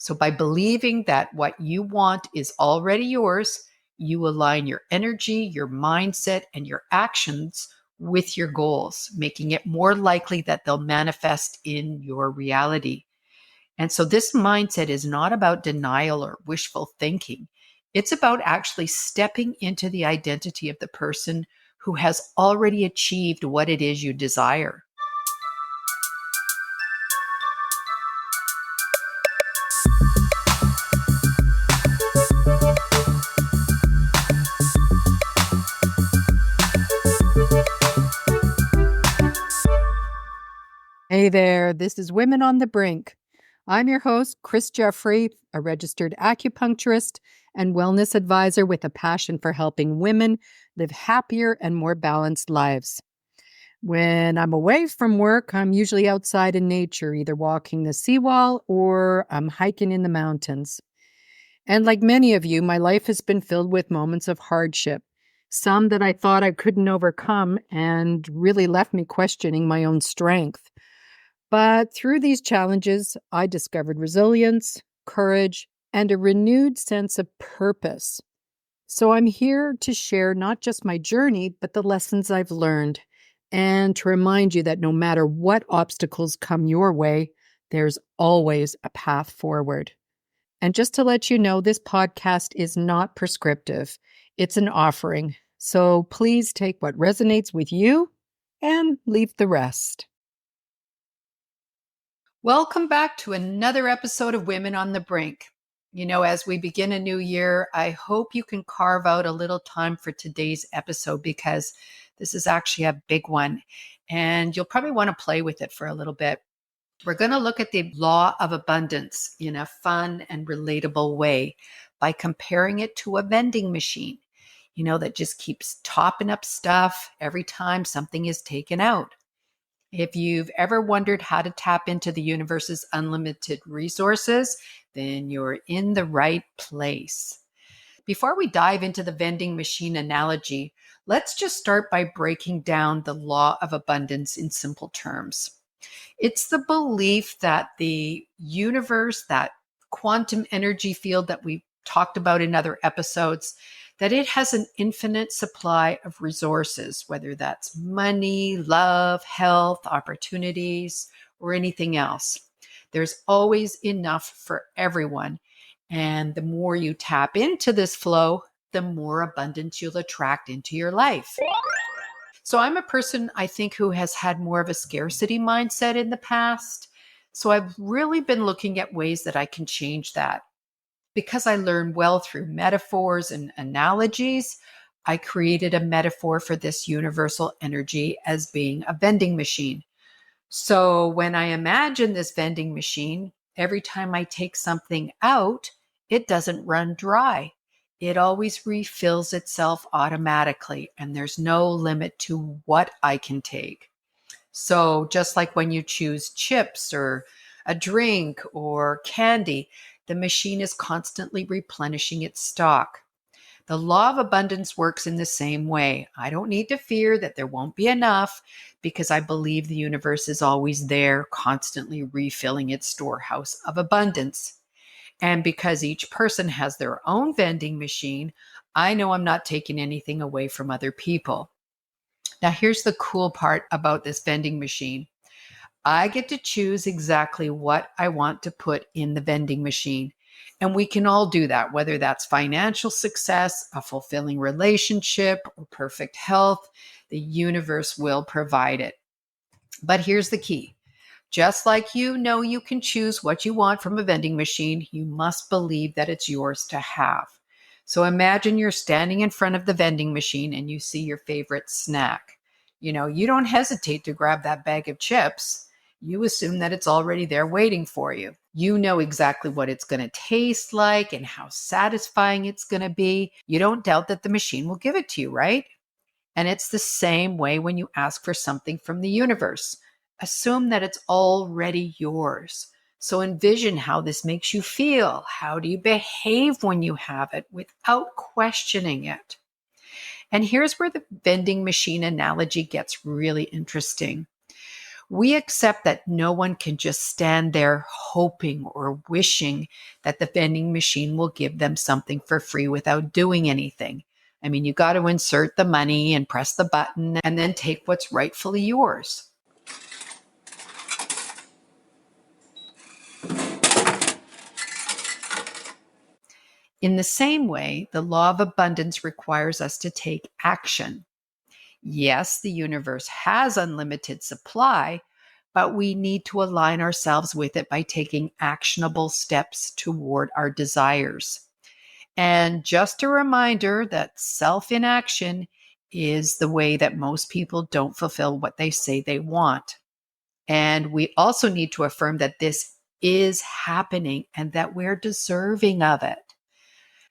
So by believing that what you want is already yours, you align your energy, your mindset, and your actions with your goals, making it more likely that they'll manifest in your reality. And so this mindset is not about denial or wishful thinking. It's about actually stepping into the identity of the person who has already achieved what it is you desire. Hey there, this is Women on the Brink. I'm your host, Chris Jeffrey, a registered acupuncturist and wellness advisor with a passion for helping women live happier and more balanced lives. When I'm away from work, I'm usually outside in nature, either walking the seawall or I'm hiking in the mountains. And like many of you, my life has been filled with moments of hardship, some that I thought I couldn't overcome and really left me questioning my own strength. But through these challenges, I discovered resilience, courage, and a renewed sense of purpose. So I'm here to share not just my journey, but the lessons I've learned, and to remind you that no matter what obstacles come your way, there's always a path forward. And just to let you know, this podcast is not prescriptive. It's an offering. So please take what resonates with you and leave the rest. Welcome back to another episode of Women on the Brink. As we begin a new year, I hope you can carve out a little time for today's episode because this is actually a big one and you'll probably want to play with it for a little bit. We're going to look at the law of abundance in a fun and relatable way by comparing it to a vending machine, that just keeps topping up stuff every time something is taken out. If you've ever wondered how to tap into the universe's unlimited resources, then you're in the right place. Before we dive into the vending machine analogy, let's just start by breaking down the law of abundance in simple terms. It's the belief that the universe, that quantum energy field that we talked about in other episodes, that it has an infinite supply of resources, whether that's money, love, health, opportunities, or anything else. There's always enough for everyone. And the more you tap into this flow, the more abundance you'll attract into your life. So I'm a person, I think, who has had more of a scarcity mindset in the past. So I've really been looking at ways that I can change that. Because I learn well through metaphors and analogies, I created a metaphor for this universal energy as being a vending machine. So when I imagine this vending machine, every time I take something out, it doesn't run dry. It always refills itself automatically, and there's no limit to what I can take. So just like when you choose chips or a drink or candy, the machine is constantly replenishing its stock. The law of abundance works in the same way. I don't need to fear that there won't be enough because I believe the universe is always there, constantly refilling its storehouse of abundance. And because each person has their own vending machine, I know I'm not taking anything away from other people. Now, here's the cool part about this vending machine. I get to choose exactly what I want to put in the vending machine. And we can all do that, whether that's financial success, a fulfilling relationship, or perfect health. The universe will provide it. But here's the key. Just like you can choose what you want from a vending machine, you must believe that it's yours to have. So imagine you're standing in front of the vending machine and you see your favorite snack. You don't hesitate to grab that bag of chips. You assume that it's already there waiting for you. You know exactly what it's going to taste like and how satisfying it's going to be. You don't doubt that the machine will give it to you, right? And it's the same way when you ask for something from the universe. Assume that it's already yours. So envision how this makes you feel. How do you behave when you have it without questioning it? And here's where the vending machine analogy gets really interesting. We accept that no one can just stand there hoping or wishing that the vending machine will give them something for free without doing anything. I mean, you got to insert the money and press the button and then take what's rightfully yours. In the same way, the law of abundance requires us to take action. Yes, the universe has unlimited supply, but we need to align ourselves with it by taking actionable steps toward our desires. And just a reminder that self-inaction is the way that most people don't fulfill what they say they want. And we also need to affirm that this is happening and that we're deserving of it.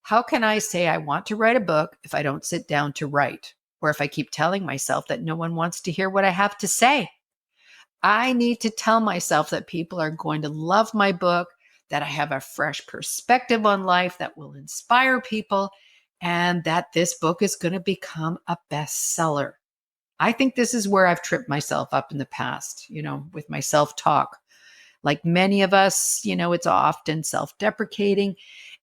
How can I say I want to write a book if I don't sit down to write? Or if I keep telling myself that no one wants to hear what I have to say? I need to tell myself that people are going to love my book, that I have a fresh perspective on life that will inspire people, and that this book is going to become a bestseller. I think this is where I've tripped myself up in the past, with my self-talk. Like many of us, it's often self-deprecating,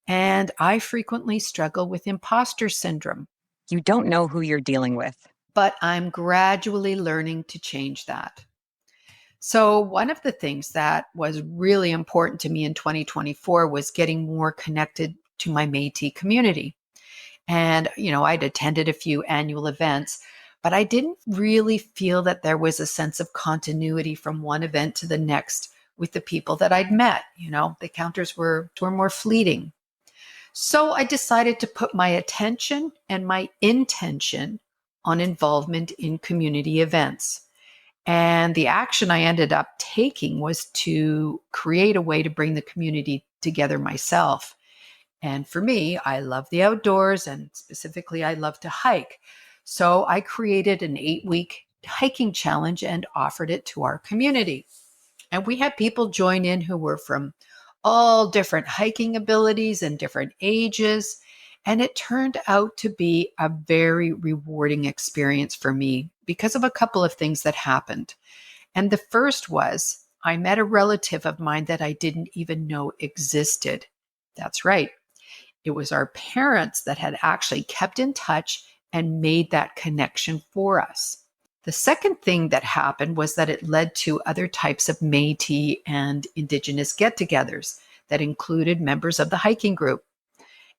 and I frequently struggle with imposter syndrome. You don't know who you're dealing with. But I'm gradually learning to change that. So one of the things that was really important to me in 2024 was getting more connected to my Métis community. And, I'd attended a few annual events, but I didn't really feel that there was a sense of continuity from one event to the next with the people that I'd met. The encounters were more fleeting. So I decided to put my attention and my intention on involvement in community events. And the action I ended up taking was to create a way to bring the community together myself. And for me, I love the outdoors, and specifically, I love to hike. So I created an 8-week hiking challenge and offered it to our community. And we had people join in who were from all different hiking abilities and different ages. And it turned out to be a very rewarding experience for me because of a couple of things that happened. And the first was I met a relative of mine that I didn't even know existed. That's right. It was our parents that had actually kept in touch and made that connection for us. The second thing that happened was that it led to other types of Métis and Indigenous get-togethers that included members of the hiking group.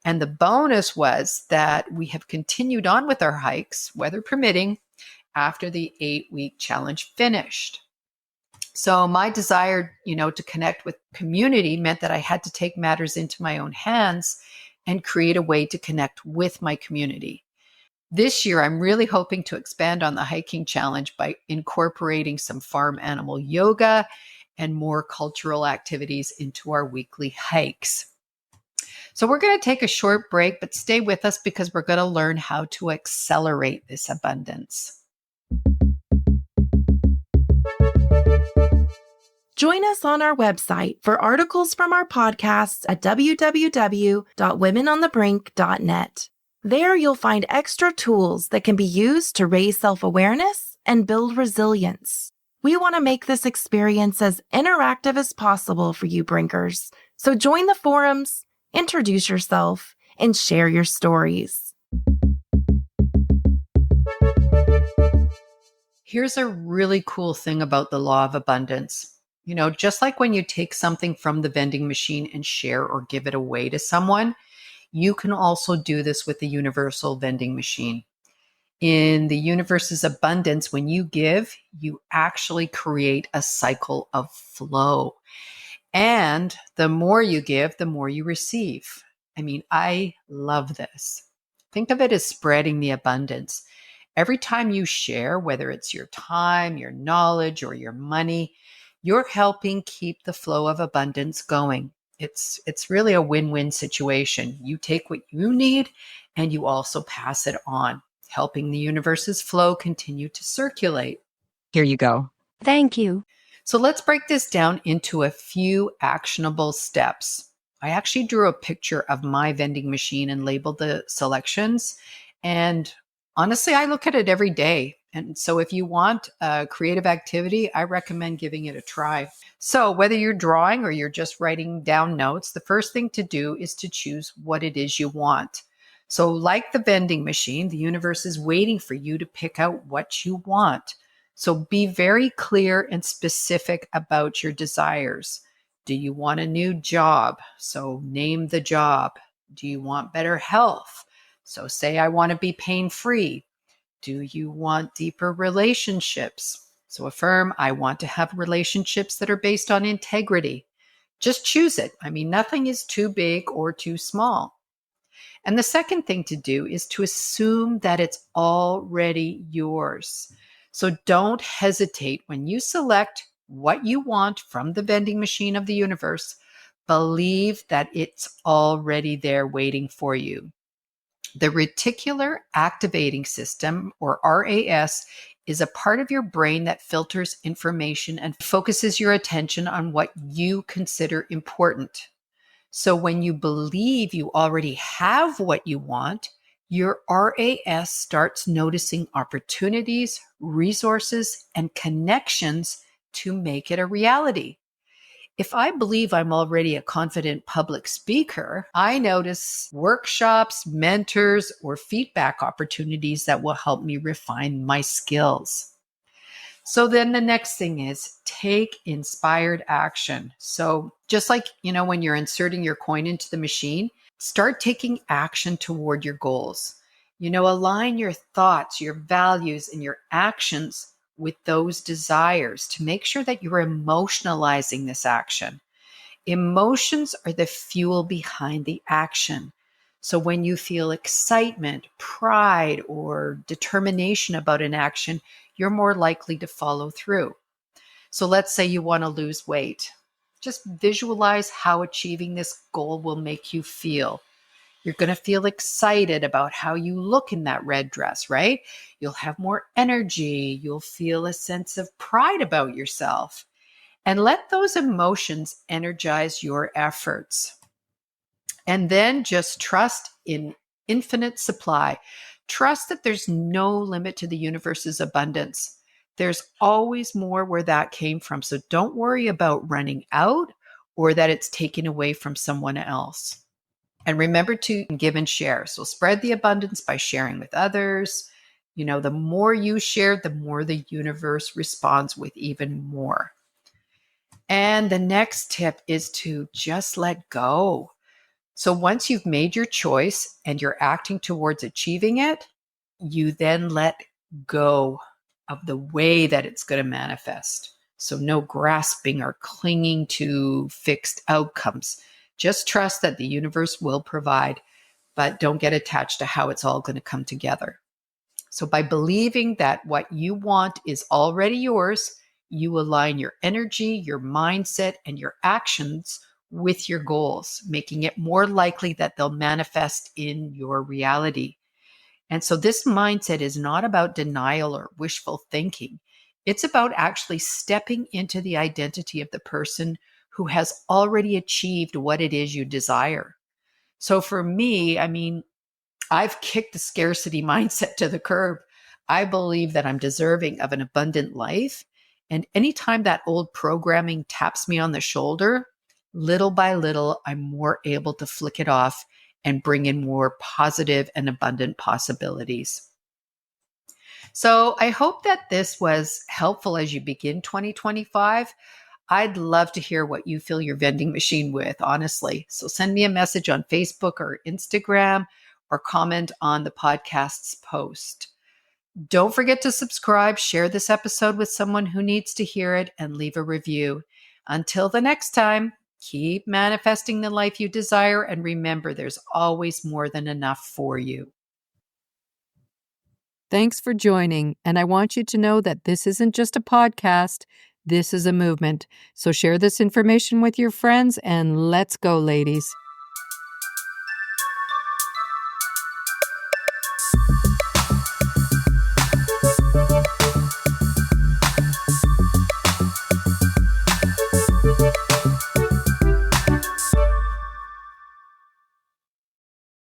And the bonus was that we have continued on with our hikes, weather permitting, after the 8-week challenge finished. So my desire, to connect with community meant that I had to take matters into my own hands and create a way to connect with my community. This year, I'm really hoping to expand on the hiking challenge by incorporating some farm animal yoga and more cultural activities into our weekly hikes. So we're going to take a short break, but stay with us because we're going to learn how to accelerate this abundance. Join us on our website for articles from our podcasts at www.womenonthebrink.net. There you'll find extra tools that can be used to raise self-awareness and build resilience. We want to make this experience as interactive as possible for you Brinkers. So join the forums, introduce yourself, and share your stories. Here's a really cool thing about the law of abundance. Just like when you take something from the vending machine and share or give it away to someone, you can also do this with the universal vending machine. In the universe's abundance, when you give, you actually create a cycle of flow. And the more you give, the more you receive. I mean, I love this. Think of it as spreading the abundance. Every time you share, whether it's your time, your knowledge, or your money, you're helping keep the flow of abundance going. It's really a win-win situation. You take what you need and you also pass it on, helping the universe's flow continue to circulate. Here you go. Thank you. So let's break this down into a few actionable steps. I actually drew a picture of my vending machine and labeled the selections. And honestly, I look at it every day. And so if you want a creative activity, I recommend giving it a try. So whether you're drawing or you're just writing down notes, the first thing to do is to choose what it is you want. So like the vending machine, the universe is waiting for you to pick out what you want. So be very clear and specific about your desires. Do you want a new job? So name the job. Do you want better health? So say, I want to be pain-free. Do you want deeper relationships? So affirm, I want to have relationships that are based on integrity. Just choose it. I mean, nothing is too big or too small. And the second thing to do is to assume that it's already yours. So don't hesitate when you select what you want from the vending machine of the universe. Believe that it's already there waiting for you. The reticular activating system, or RAS, is a part of your brain that filters information and focuses your attention on what you consider important. So when you believe you already have what you want, your RAS starts noticing opportunities, resources, and connections to make it a reality. If I believe I'm already a confident public speaker, I notice workshops, mentors, or feedback opportunities that will help me refine my skills. So then the next thing is take inspired action. So just like, when you're inserting your coin into the machine, start taking action toward your goals. Align your thoughts, your values, and your actions with those desires to make sure that you're emotionalizing this action. Emotions are the fuel behind the action. So when you feel excitement, pride, or determination about an action, you're more likely to follow through. So let's say you want to lose weight. Just visualize how achieving this goal will make you feel. You're going to feel excited about how you look in that red dress, right? You'll have more energy. You'll feel a sense of pride about yourself. And let those emotions energize your efforts. And then just trust in infinite supply. Trust that there's no limit to the universe's abundance. There's always more where that came from. So don't worry about running out or that it's taken away from someone else. And remember to give and share. So spread the abundance by sharing with others. The more you share, the more the universe responds with even more. And the next tip is to just let go. So once you've made your choice and you're acting towards achieving it, you then let go of the way that it's going to manifest. So no grasping or clinging to fixed outcomes. Just trust that the universe will provide, but don't get attached to how it's all going to come together. So by believing that what you want is already yours, you align your energy, your mindset, and your actions with your goals, making it more likely that they'll manifest in your reality. And so this mindset is not about denial or wishful thinking. It's about actually stepping into the identity of the person who has already achieved what it is you desire. So for me, I've kicked the scarcity mindset to the curb. I believe that I'm deserving of an abundant life. And anytime that old programming taps me on the shoulder, little by little, I'm more able to flick it off and bring in more positive and abundant possibilities. So I hope that this was helpful as you begin 2025. I'd love to hear what you fill your vending machine with, honestly. So send me a message on Facebook or Instagram or comment on the podcast's post. Don't forget to subscribe, share this episode with someone who needs to hear it, and leave a review. Until the next time, keep manifesting the life you desire, and remember, there's always more than enough for you. Thanks for joining, and I want you to know that this isn't just a podcast, this is a movement. So share this information with your friends, and let's go, ladies.